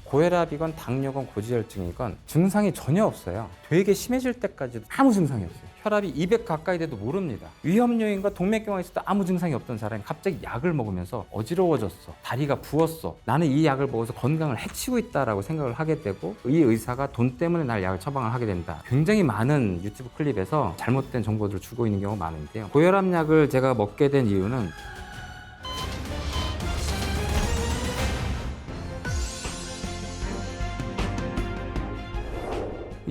고혈압이건 당뇨건 고지혈증이건 증상이 전혀 없어요. 되게 심해질 때까지도 아무 증상이 없어요. 혈압이 200 가까이 돼도 모릅니다. 위험 요인과 동맥경화가 있어도 아무 증상이 없던 사람이 갑자기 약을 먹으면서 어지러워졌어, 다리가 부었어, 나는 이 약을 먹어서 건강을 해치고 있다라고 생각을 하게 되고, 이 의사가 돈 때문에 날 약을 처방을 하게 된다. 굉장히 많은 유튜브 클립에서 잘못된 정보들을 주고 있는 경우가 많은데요. 고혈압 약을 제가 먹게 된 이유는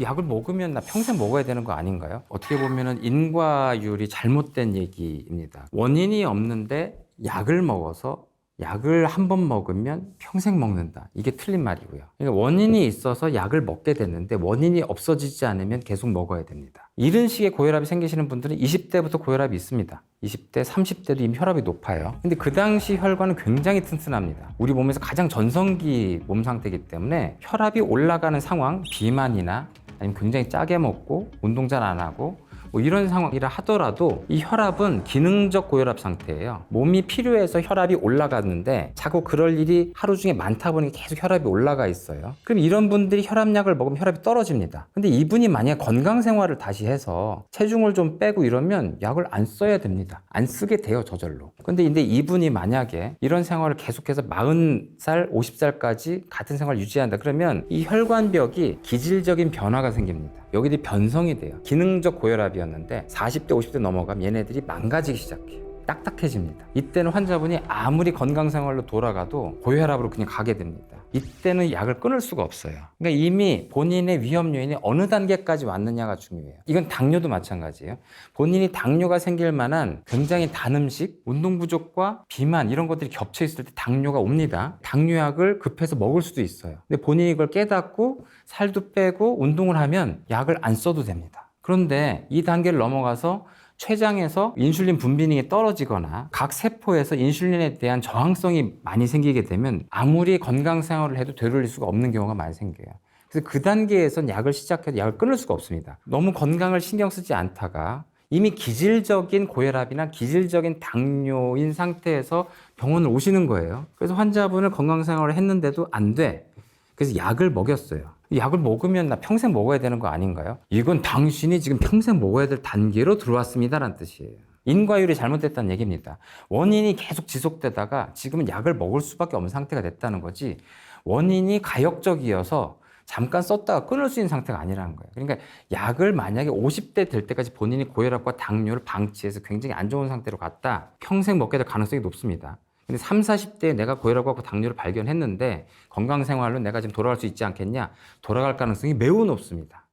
약을 먹으면 나 평생 먹어야 되는 거 아닌가요? 어떻게 보면은 인과율이 잘못된 얘기입니다. 원인이 없는데 약을 먹어서 약을 한 번 먹으면 평생 먹는다. 이게 틀린 말이고요. 그러니까 원인이 있어서 약을 먹게 됐는데 원인이 없어지지 않으면 계속 먹어야 됩니다. 이런 식의 고혈압이 생기시는 분들은 20대부터 고혈압이 있습니다. 20대, 30대도 이미 혈압이 높아요. 근데 그 당시 혈관은 굉장히 튼튼합니다. 우리 몸에서 가장 전성기 몸 상태이기 때문에 혈압이 올라가는 상황, 비만이나 아니면 굉장히 짜게 먹고 운동 잘 안 하고 뭐 이런 상황이라 하더라도 이 혈압은 기능적 고혈압 상태예요. 몸이 필요해서 혈압이 올라갔는데 자꾸 그럴 일이 하루 중에 많다 보니 계속 혈압이 올라가 있어요. 그럼 이런 분들이 혈압약을 먹으면 혈압이 떨어집니다. 근데 이분이 만약 건강 생활을 다시 해서 체중을 좀 빼고 이러면 약을 안 써야 됩니다. 안 쓰게 돼요, 저절로. 근데 이분이 만약에 이런 생활을 계속해서 40살, 50살까지 같은 생활을 유지한다 그러면 이 혈관벽이 기질적인 변화가 생깁니다. 여기들이 변성이 돼요. 기능적 고혈압이었는데 40대, 50대 넘어가면 얘네들이 망가지기 시작해요. 딱딱해집니다. 이때는 환자분이 아무리 건강생활로 돌아가도 고혈압으로 그냥 가게 됩니다. 이때는 약을 끊을 수가 없어요. 그러니까 이미 본인의 위험 요인이 어느 단계까지 왔느냐가 중요해요. 이건 당뇨도 마찬가지예요. 본인이 당뇨가 생길 만한 굉장히 단 음식, 운동 부족과 비만 이런 것들이 겹쳐 있을 때 당뇨가 옵니다. 당뇨약을 급해서 먹을 수도 있어요. 근데 본인이 이걸 깨닫고 살도 빼고 운동을 하면 약을 안 써도 됩니다. 그런데 이 단계를 넘어가서 췌장에서 인슐린 분비능이 떨어지거나 각 세포에서 인슐린에 대한 저항성이 많이 생기게 되면 아무리 건강 생활을 해도 되돌릴 수가 없는 경우가 많이 생겨요. 그래서 그 단계에선 약을 시작해도 약을 끊을 수가 없습니다. 너무 건강을 신경 쓰지 않다가 이미 기질적인 고혈압이나 기질적인 당뇨인 상태에서 병원을 오시는 거예요. 그래서 환자분을 건강 생활을 했는데도 안 돼. 그래서 약을 먹였어요. 약을 먹으면 나 평생 먹어야 되는 거 아닌가요? 이건 당신이 지금 평생 먹어야 될 단계로 들어왔습니다라는 뜻이에요. 인과율이 잘못됐다는 얘기입니다. 원인이 계속 지속되다가 지금은 약을 먹을 수밖에 없는 상태가 됐다는 거지, 원인이 가역적이어서 잠깐 썼다가 끊을 수 있는 상태가 아니라는 거예요. 그러니까 약을 만약에 50대 될 때까지 본인이 고혈압과 당뇨를 방치해서 굉장히 안 좋은 상태로 갔다, 평생 먹게 될 가능성이 높습니다. 근데 30, 40대에 내가 고혈압과 당뇨를 발견했는데 건강생활로 내가 지금 돌아갈 수 있지 않겠냐? 돌아갈 가능성이 매우 높습니다.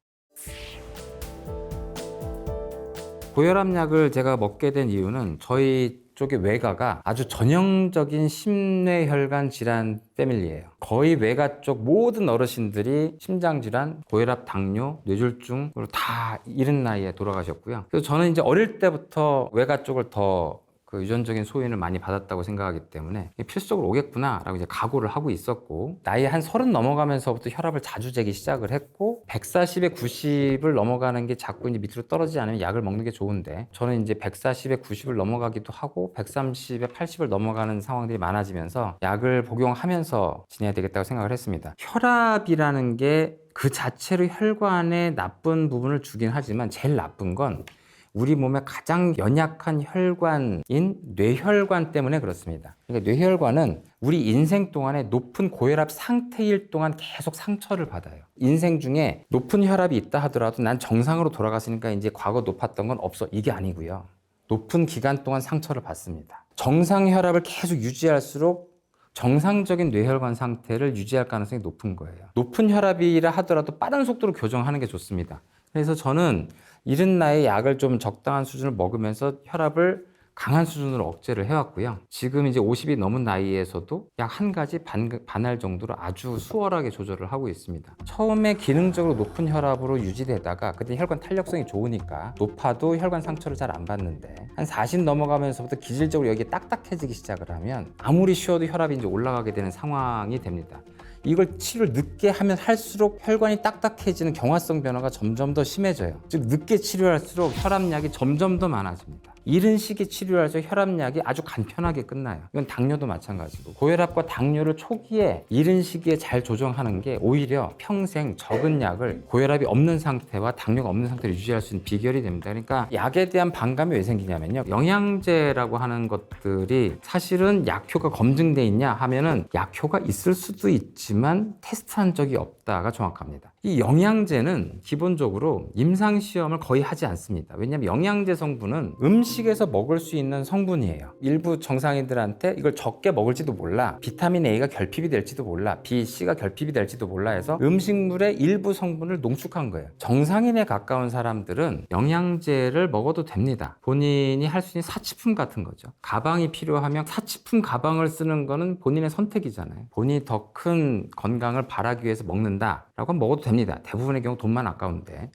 고혈압약을 제가 먹게 된 이유는 저희 쪽의 외가가 아주 전형적인 심뇌혈관 질환 패밀리예요. 거의 외가 쪽 모든 어르신들이 심장질환, 고혈압, 당뇨, 뇌졸중으로 다 이른 나이에 돌아가셨고요. 그래서 저는 이제 어릴 때부터 외가 쪽을 더 유전적인 소인을 많이 받았다고 생각하기 때문에 필수적으로 오겠구나라고 이제 각오를 하고 있었고, 나이 한 30 넘어가면서부터 혈압을 자주 재기 시작을 했고, 140에 90을 넘어가는 게 자꾸 이제 밑으로 떨어지지 않으면 약을 먹는 게 좋은데, 저는 이제 140에 90을 넘어가기도 하고 130에 80을 넘어가는 상황들이 많아지면서 약을 복용하면서 지내야 되겠다고 생각을 했습니다. 혈압이라는 게 그 자체로 혈관에 나쁜 부분을 주긴 하지만 제일 나쁜 건 우리 몸의 가장 연약한 혈관인 뇌혈관 때문에 그렇습니다. 그러니까 뇌혈관은 우리 인생 동안에 높은 고혈압 상태일 동안 계속 상처를 받아요. 인생 중에 높은 혈압이 있다 하더라도 난 정상으로 돌아갔으니까 이제 과거 높았던 건 없어, 이게 아니고요. 높은 기간 동안 상처를 받습니다. 정상 혈압을 계속 유지할수록 정상적인 뇌혈관 상태를 유지할 가능성이 높은 거예요. 높은 혈압이라 하더라도 빠른 속도로 교정하는 게 좋습니다. 그래서 저는 이른 나이에 약을 좀 적당한 수준을 먹으면서 혈압을 강한 수준으로 억제를 해왔고요. 지금 이제 50이 넘은 나이에서도 약 한 가지 반할 정도로 아주 수월하게 조절을 하고 있습니다. 처음에 기능적으로 높은 혈압으로 유지되다가 그때 혈관 탄력성이 좋으니까 높아도 혈관 상처를 잘 안 받는데, 한 40 넘어가면서부터 기질적으로 여기에 딱딱해지기 시작을 하면 아무리 쉬어도 혈압이 이제 올라가게 되는 상황이 됩니다. 이걸 치료를 늦게 하면 할수록 혈관이 딱딱해지는 경화성 변화가 점점 더 심해져요. 즉 늦게 치료할수록 혈압약이 점점 더 많아집니다. 이른 시기 치료를 해서 혈압약이 아주 간편하게 끝나요. 이건 당뇨도 마찬가지고 고혈압과 당뇨를 초기에 이른 시기에 잘 조정하는 게 오히려 평생 적은 약을 고혈압이 없는 상태와 당뇨가 없는 상태를 유지할 수 있는 비결이 됩니다. 그러니까 약에 대한 반감이 왜 생기냐면요, 영양제라고 하는 것들이 사실은 약효가 검증돼 있냐 하면은 약효가 있을 수도 있지만 테스트한 적이 없다가 정확합니다. 이 영양제는 기본적으로 임상시험을 거의 하지 않습니다. 왜냐하면 영양제 성분은 음식에서 먹을 수 있는 성분이에요. 일부 정상인들한테 이걸 적게 먹을지도 몰라, 비타민 A가 결핍이 될지도 몰라, B, C가 결핍이 될지도 몰라 해서 음식물의 일부 성분을 농축한 거예요. 정상인에 가까운 사람들은 영양제를 먹어도 됩니다. 본인이 할 수 있는 사치품 같은 거죠. 가방이 필요하면 사치품 가방을 쓰는 거는 본인의 선택이잖아요. 본인이 더 큰 건강을 바라기 위해서 먹는다 라고 하면 먹어도 됩니다. 대부분의 경우 돈만 아까운데.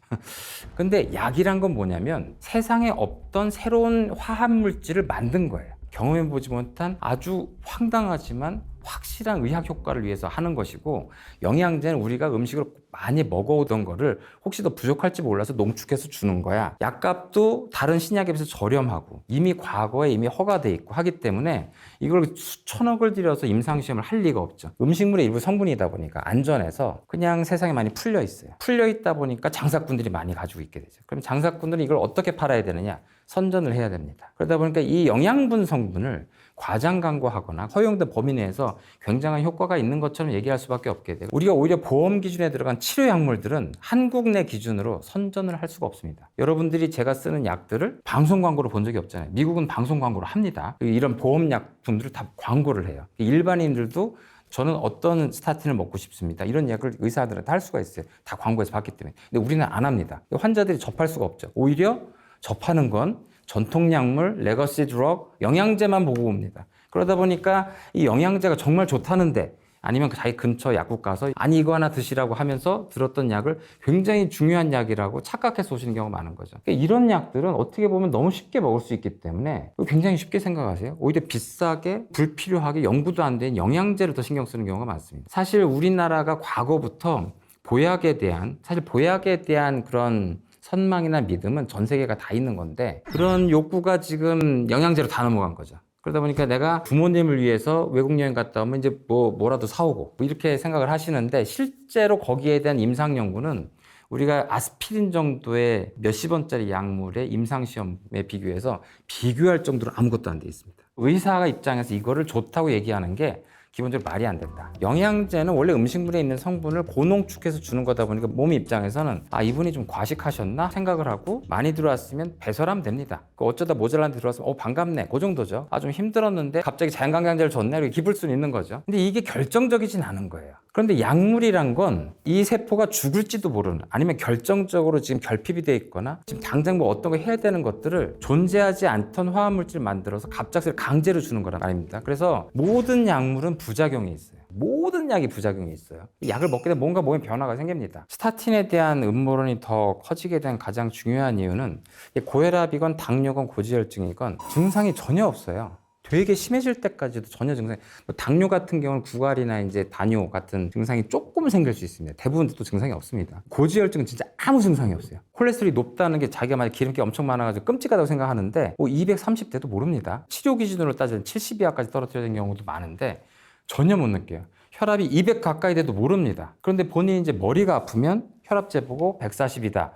근데 약이란 건 뭐냐면 세상에 없던 새로운 화합물질을 만든 거예요. 경험해보지 못한 아주 황당하지만 확실한 의학 효과를 위해서 하는 것이고, 영양제는 우리가 음식을 많이 먹어오던 거를 혹시 더 부족할지 몰라서 농축해서 주는 거야. 약값도 다른 신약에 비해서 저렴하고 이미 과거에 이미 허가돼 있고 하기 때문에 이걸 수천억을 들여서 임상시험을 할 리가 없죠. 음식물의 일부 성분이다 보니까 안전해서 그냥 세상에 많이 풀려 있어요. 풀려 있다 보니까 장사꾼들이 많이 가지고 있게 되죠. 그럼 장사꾼들은 이걸 어떻게 팔아야 되느냐? 선전을 해야 됩니다. 그러다 보니까 이 영양분 성분을 과장 광고하거나 허용된 범위 내에서 굉장한 효과가 있는 것처럼 얘기할 수밖에 없게 되고, 우리가 오히려 보험 기준에 들어간 치료 약물들은 한국 내 기준으로 선전을 할 수가 없습니다. 여러분들이 제가 쓰는 약들을 방송 광고로 본 적이 없잖아요. 미국은 방송 광고를 합니다. 이런 보험 약품들을 다 광고를 해요. 일반인들도 저는 어떤 스타틴을 먹고 싶습니다, 이런 약을 의사들한테 할 수가 있어요. 다 광고에서 봤기 때문에. 근데 우리는 안 합니다. 환자들이 접할 수가 없죠. 오히려 접하는 건 전통약물, 레거시 드럭, 영양제만 보고 옵니다. 그러다 보니까 이 영양제가 정말 좋다는데, 아니면 자기 근처 약국 가서 아니 이거 하나 드시라고 하면서 들었던 약을 굉장히 중요한 약이라고 착각해서 오시는 경우가 많은 거죠. 그러니까 이런 약들은 어떻게 보면 너무 쉽게 먹을 수 있기 때문에 굉장히 쉽게 생각하세요. 오히려 비싸게 불필요하게 연구도 안 된 영양제를 더 신경 쓰는 경우가 많습니다. 사실 우리나라가 과거부터 보약에 대한 그런 선망이나 믿음은 전 세계가 다 있는 건데, 그런 욕구가 지금 영양제로 다 넘어간 거죠. 그러다 보니까 내가 부모님을 위해서 외국 여행 갔다 오면 이제 뭐라도 사오고 이렇게 생각을 하시는데, 실제로 거기에 대한 임상 연구는 우리가 아스피린 정도의 몇십 원짜리 약물의 임상시험에 비교해서 비교할 정도로 아무것도 안 돼 있습니다. 의사 입장에서 이거를 좋다고 얘기하는 게 기본적으로 말이 안 된다. 영양제는 원래 음식물에 있는 성분을 고농축해서 주는 거다 보니까 몸 입장에서는 이분이 좀 과식하셨나 생각을 하고, 많이 들어왔으면 배설하면 됩니다. 어쩌다 모자란 데 들어왔으면 반갑네, 그 정도죠. 좀 힘들었는데 갑자기 자연강장제를 줬네, 이렇게 기쁠 수는 있는 거죠. 근데 이게 결정적이진 않은 거예요. 그런데 약물이란 건 이 세포가 죽을지도 모르는, 아니면 결정적으로 지금 결핍이 돼 있거나 지금 당장 어떤 거 해야 되는 것들을 존재하지 않던 화합물질을 만들어서 갑작스레 강제로 주는 거란 말입니다. 그래서 모든 약물은 부작용이 있어요. 모든 약이 부작용이 있어요. 약을 먹게 되면 뭔가 몸에 변화가 생깁니다. 스타틴에 대한 음모론이 더 커지게 된 가장 중요한 이유는, 고혈압이건 당뇨건 고지혈증이건 증상이 전혀 없어요. 되게 심해질 때까지도 전혀 증상이, 당뇨 같은 경우는 구갈이나 이제 다뇨 같은 증상이 조금 생길 수 있습니다. 대부분 또 증상이 없습니다. 고지혈증은 진짜 아무 증상이 없어요. 콜레스테롤이 높다는 게 자기가 만약 기름기 엄청 많아가지고 끔찍하다고 생각하는데 230대도 모릅니다. 치료 기준으로 따지면 70 이하까지 떨어뜨리는 경우도 많은데 전혀 못 느껴요. 혈압이 200 가까이 돼도 모릅니다. 그런데 본인이 이제 머리가 아프면 혈압재 보고 140이다.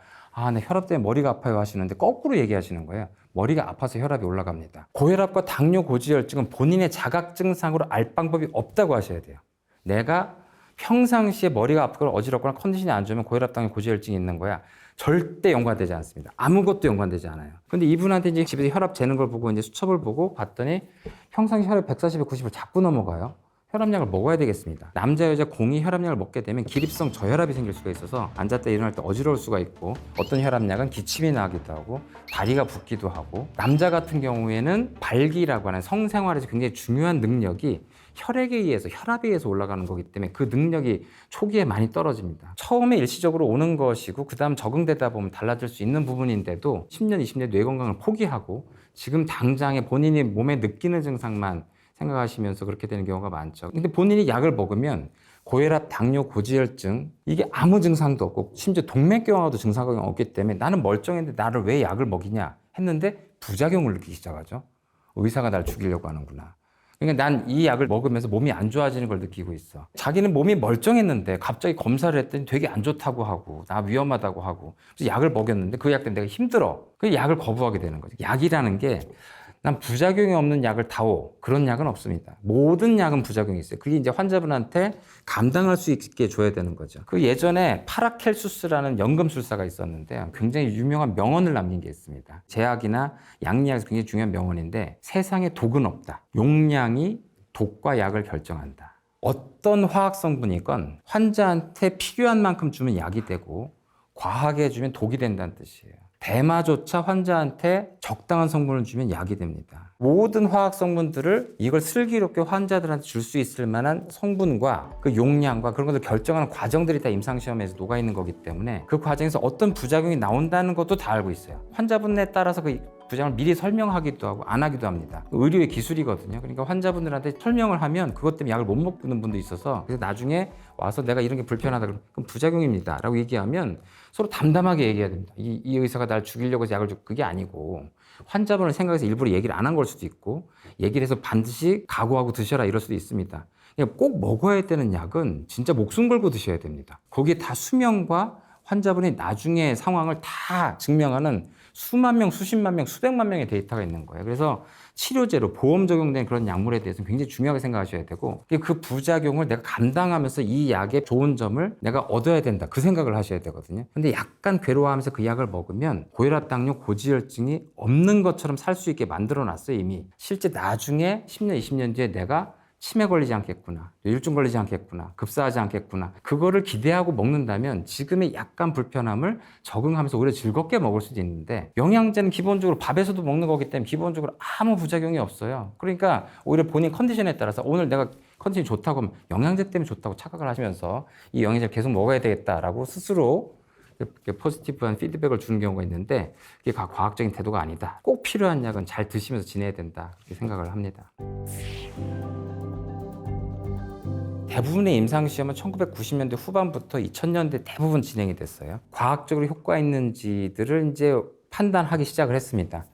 내 혈압 때문에 머리가 아파요 하시는데 거꾸로 얘기하시는 거예요. 머리가 아파서 혈압이 올라갑니다. 고혈압과 당뇨, 고지혈증은 본인의 자각 증상으로 알 방법이 없다고 하셔야 돼요. 내가 평상시에 머리가 아프거나 어지럽거나 컨디션이 안 좋으면 고혈압, 당뇨, 고지혈증이 있는 거야. 절대 연관되지 않습니다. 아무것도 연관되지 않아요. 근데 이분한테 이제 집에서 혈압 재는 걸 보고 이제 수첩을 보고 봤더니 평상시 혈압 140에 90을 자꾸 넘어가요. 혈압약을 먹어야 되겠습니다. 남자, 여자 공이 혈압약을 먹게 되면 기립성 저혈압이 생길 수가 있어서 앉았다 일어날 때 어지러울 수가 있고, 어떤 혈압약은 기침이 나기도 하고 다리가 붓기도 하고, 남자 같은 경우에는 발기라고 하는 성생활에서 굉장히 중요한 능력이 혈액에 의해서, 혈압에 의해서 올라가는 거기 때문에 그 능력이 초기에 많이 떨어집니다. 처음에 일시적으로 오는 것이고 그 다음 적응되다 보면 달라질 수 있는 부분인데도 10년, 20년 뇌 건강을 포기하고 지금 당장에 본인이 몸에 느끼는 증상만 생각하시면서 그렇게 되는 경우가 많죠. 근데 본인이 약을 먹으면 고혈압, 당뇨, 고지혈증 이게 아무 증상도 없고 심지어 동맥경화도 증상이 없기 때문에 나는 멀쩡했는데 나를 왜 약을 먹이냐 했는데 부작용을 느끼기 시작하죠. 의사가 날 죽이려고 하는구나. 그러니까 난 이 약을 먹으면서 몸이 안 좋아지는 걸 느끼고 있어. 자기는 몸이 멀쩡했는데 갑자기 검사를 했더니 되게 안 좋다고 하고 나 위험하다고 하고 그래서 약을 먹였는데 그 약 때문에 내가 힘들어. 그 약을 거부하게 되는 거죠. 약이라는 게 난 부작용이 없는 약을 다오. 그런 약은 없습니다. 모든 약은 부작용이 있어요. 그게 이제 환자분한테 감당할 수 있게 줘야 되는 거죠. 그 예전에 파라켈수스라는 연금술사가 있었는데 굉장히 유명한 명언을 남긴 게 있습니다. 제약이나 양리학에서 굉장히 중요한 명언인데 세상에 독은 없다. 용량이 독과 약을 결정한다. 어떤 화학 성분이건 환자한테 필요한 만큼 주면 약이 되고 과하게 주면 독이 된다는 뜻이에요. 대마조차 환자한테 적당한 성분을 주면 약이 됩니다. 모든 화학 성분들을 이걸 슬기롭게 환자들한테 줄 수 있을 만한 성분과 그 용량과 그런 것을 결정하는 과정들이 다 임상시험에서 녹아있는 거기 때문에 그 과정에서 어떤 부작용이 나온다는 것도 다 알고 있어요. 환자분에 따라서 그 부작용을 미리 설명하기도 하고 안 하기도 합니다. 의료의 기술이거든요. 그러니까 환자분들한테 설명을 하면 그것 때문에 약을 못 먹는 분도 있어서 그래서 나중에 와서 내가 이런 게 불편하다 그러면 그럼 부작용입니다 라고 얘기하면 서로 담담하게 얘기해야 됩니다. 이 의사가 날 죽이려고 해서 약을 줘. 그게 아니고 환자분을 생각해서 일부러 얘기를 안 한 걸 수도 있고 얘기를 해서 반드시 각오하고 드셔라 이럴 수도 있습니다. 꼭 먹어야 되는 약은 진짜 목숨 걸고 드셔야 됩니다. 거기에 다 수명과 환자분이 나중에 상황을 다 증명하는 수만 명, 수십만 명, 수백만 명의 데이터가 있는 거예요. 그래서 치료제로 보험 적용된 그런 약물에 대해서는 굉장히 중요하게 생각하셔야 되고 그 부작용을 내가 감당하면서 이 약의 좋은 점을 내가 얻어야 된다. 그 생각을 하셔야 되거든요. 근데 약간 괴로워하면서 그 약을 먹으면 고혈압, 당뇨, 고지혈증이 없는 것처럼 살 수 있게 만들어 놨어요, 이미. 실제 나중에 10년, 20년 뒤에 내가 치매 걸리지 않겠구나, 뇌졸중 걸리지 않겠구나, 급사하지 않겠구나 그거를 기대하고 먹는다면 지금의 약간 불편함을 적응하면서 오히려 즐겁게 먹을 수도 있는데 영양제는 기본적으로 밥에서도 먹는 거기 때문에 기본적으로 아무 부작용이 없어요. 그러니까 오히려 본인 컨디션에 따라서 오늘 내가 컨디션이 좋다고 하면 영양제 때문에 좋다고 착각을 하시면서 이 영양제를 계속 먹어야 되겠다라고 스스로 포지티브한 피드백을 주는 경우가 있는데 그게 과학적인 태도가 아니다. 꼭 필요한 약은 잘 드시면서 지내야 된다. 그렇게 생각을 합니다. 대부분의 임상시험은 1990년대 후반부터 2000년대 대부분 진행이 됐어요. 과학적으로 효과 있는지들을 이제 판단하기 시작을 했습니다.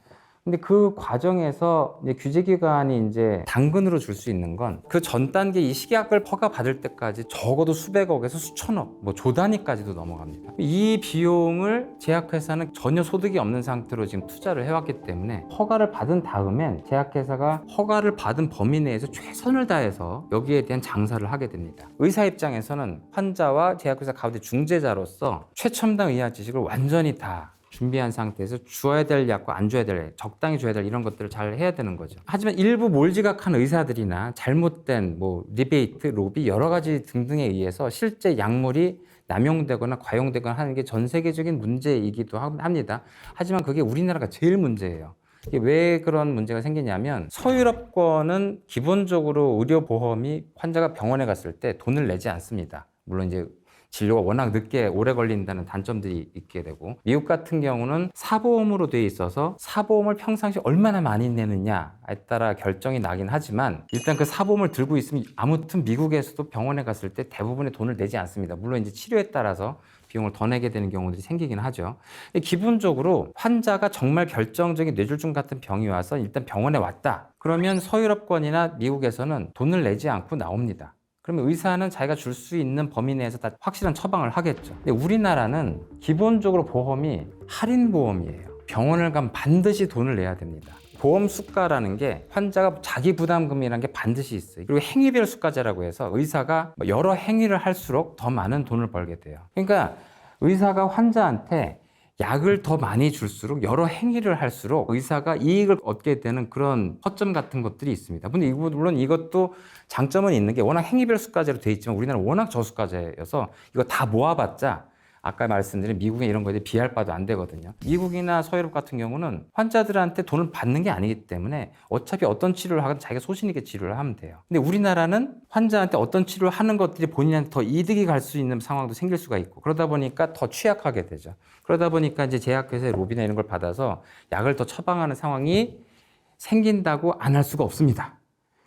근데 그 과정에서 이제 규제기관이 이제 당근으로 줄 수 있는 건 그 전 단계 이 식약을 허가 받을 때까지 적어도 수백억에서 수천억, 뭐 조 단위까지도 넘어갑니다. 이 비용을 제약회사는 전혀 소득이 없는 상태로 지금 투자를 해왔기 때문에 허가를 받은 다음엔 제약회사가 허가를 받은 범위 내에서 최선을 다해서 여기에 대한 장사를 하게 됩니다. 의사 입장에서는 환자와 제약회사 가운데 중재자로서 최첨단 의학 지식을 완전히 다 준비한 상태에서 줘야 될 약과 안 줘야 될 약, 적당히 줘야 될 이런 것들을 잘 해야 되는 거죠. 하지만 일부 몰지각한 의사들이나 잘못된 뭐 리베이트, 로비 여러 가지 등등에 의해서 실제 약물이 남용되거나 과용되거나 하는 게 전 세계적인 문제이기도 합니다. 하지만 그게 우리나라가 제일 문제예요. 이게 왜 그런 문제가 생기냐면 서유럽권은 기본적으로 의료보험이 환자가 병원에 갔을 때 돈을 내지 않습니다. 물론 이제 진료가 워낙 늦게 오래 걸린다는 단점들이 있게 되고 미국 같은 경우는 사보험으로 돼 있어서 사보험을 평상시 얼마나 많이 내느냐에 따라 결정이 나긴 하지만 일단 그 사보험을 들고 있으면 아무튼 미국에서도 병원에 갔을 때 대부분의 돈을 내지 않습니다. 물론 이제 치료에 따라서 비용을 더 내게 되는 경우들이 생기긴 하죠. 기본적으로 환자가 정말 결정적인 뇌졸중 같은 병이 와서 일단 병원에 왔다. 그러면 서유럽권이나 미국에서는 돈을 내지 않고 나옵니다. 그러면 의사는 자기가 줄 수 있는 범위 내에서 다 확실한 처방을 하겠죠. 근데 우리나라는 기본적으로 보험이 할인보험이에요. 병원을 가면 반드시 돈을 내야 됩니다. 보험 수가라는 게 환자가 자기 부담금이라는 게 반드시 있어요. 그리고 행위별 수가제라고 해서 의사가 여러 행위를 할수록 더 많은 돈을 벌게 돼요. 그러니까 의사가 환자한테 약을 더 많이 줄수록 여러 행위를 할수록 의사가 이익을 얻게 되는 그런 허점 같은 것들이 있습니다. 근데 물론 이것도 장점은 있는 게 워낙 행위별 수가제로 돼 있지만 우리나라는 워낙 저수가제여서 이거 다 모아봤자 아까 말씀드린 미국의 이런 거에 비할 바도 안 되거든요. 미국이나 서유럽 같은 경우는 환자들한테 돈을 받는 게 아니기 때문에 어차피 어떤 치료를 하든 자기가 소신 있게 치료를 하면 돼요. 근데 우리나라는 환자한테 어떤 치료를 하는 것들이 본인한테 더 이득이 갈 수 있는 상황도 생길 수가 있고 그러다 보니까 더 취약하게 되죠. 그러다 보니까 이제 제약회사의 로비나 이런 걸 받아서 약을 더 처방하는 상황이 생긴다고 안 할 수가 없습니다.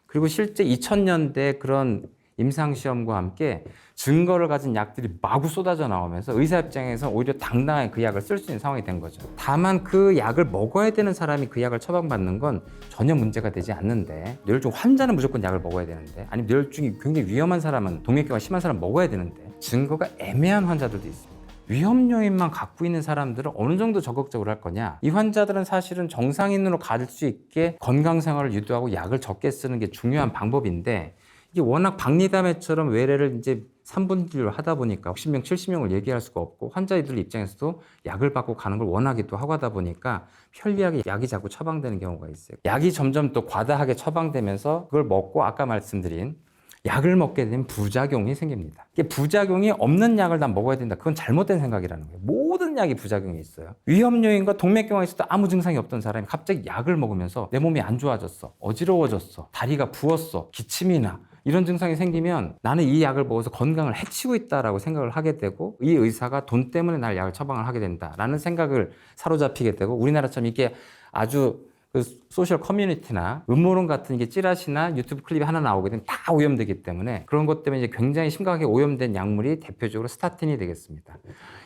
그리고 실제 2000년대 그런 임상시험과 함께 증거를 가진 약들이 마구 쏟아져 나오면서 의사 입장에서 오히려 당당하게 그 약을 쓸 수 있는 상황이 된 거죠. 다만 그 약을 먹어야 되는 사람이 그 약을 처방받는 건 전혀 문제가 되지 않는데, 뇌혈중 환자는 무조건 약을 먹어야 되는데, 아니면 뇌혈중이 굉장히 위험한 사람은, 동맥경화 심한 사람은 먹어야 되는데 증거가 애매한 환자들도 있습니다. 위험 요인만 갖고 있는 사람들은 어느 정도 적극적으로 할 거냐? 이 환자들은 사실은 정상인으로 갈 수 있게 건강 생활을 유도하고 약을 적게 쓰는 게 중요한 방법인데, 이게 워낙 박리담회처럼 외래를 이제 3분 진료를 하다 보니까 60명, 70명을 얘기할 수가 없고, 환자들 입장에서도 약을 받고 가는 걸 원하게 또 하고 하다 보니까 편리하게 약이 자꾸 처방되는 경우가 있어요. 약이 점점 또 과다하게 처방되면서 그걸 먹고 아까 말씀드린 약을 먹게 되면 부작용이 생깁니다. 이게 부작용이 없는 약을 다 먹어야 된다. 그건 잘못된 생각이라는 거예요. 모든 약이 부작용이 있어요. 위험 요인과 동맥경화에 있어도 아무 증상이 없던 사람이 갑자기 약을 먹으면서 내 몸이 안 좋아졌어, 어지러워졌어, 다리가 부었어, 기침이 나, 이런 증상이 생기면 나는 이 약을 먹어서 건강을 해치고 있다라고 생각을 하게 되고, 이 의사가 돈 때문에 날 약을 처방을 하게 된다라는 생각을 사로잡히게 되고, 우리나라처럼 이게 아주 그 소셜 커뮤니티나 음모론 같은 이게 찌라시나 유튜브 클립이 하나 나오게 되면 다 오염되기 때문에, 그런 것 때문에 이제 굉장히 심각하게 오염된 약물이 대표적으로 스타틴이 되겠습니다.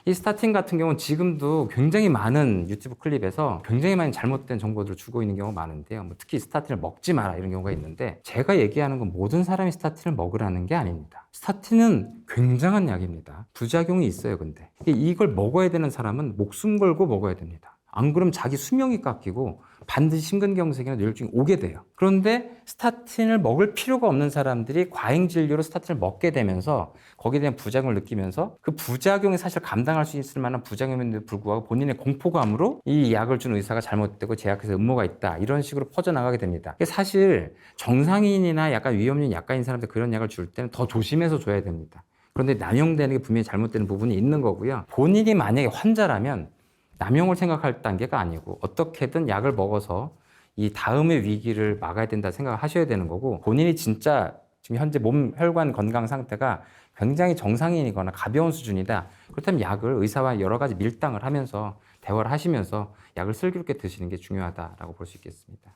이 스타틴 같은 경우는 지금도 굉장히 많은 유튜브 클립에서 굉장히 많이 잘못된 정보들을 주고 있는 경우가 많은데요. 뭐 특히 스타틴을 먹지 마라 이런 경우가 있는데, 제가 얘기하는 건 모든 사람이 스타틴을 먹으라는 게 아닙니다. 스타틴은 굉장한 약입니다. 부작용이 있어요. 근데 이걸 먹어야 되는 사람은 목숨 걸고 먹어야 됩니다. 안 그러면 자기 수명이 깎이고 반드시 심근경색이나 뇌혈증이 오게 돼요. 그런데 스타틴을 먹을 필요가 없는 사람들이 과잉 진료로 스타틴을 먹게 되면서 거기에 대한 부작용을 느끼면서, 그 부작용이 사실 감당할 수 있을 만한 부작용임에도 불구하고 본인의 공포감으로 이 약을 준 의사가 잘못되고 제 약에서 음모가 있다, 이런 식으로 퍼져나가게 됩니다. 사실 정상인이나 약간 위험률이 약간인 사람들 그런 약을 줄 때는 더 조심해서 줘야 됩니다. 그런데 남용되는 게 분명히 잘못되는 부분이 있는 거고요. 본인이 만약에 환자라면 남용을 생각할 단계가 아니고 어떻게든 약을 먹어서 이 다음의 위기를 막아야 된다 생각을 하셔야 되는 거고, 본인이 진짜 지금 현재 몸 혈관 건강 상태가 굉장히 정상인이거나 가벼운 수준이다, 그렇다면 약을 의사와 여러 가지 밀당을 하면서 대화를 하시면서 약을 슬기롭게 드시는 게 중요하다라고 볼 수 있겠습니다.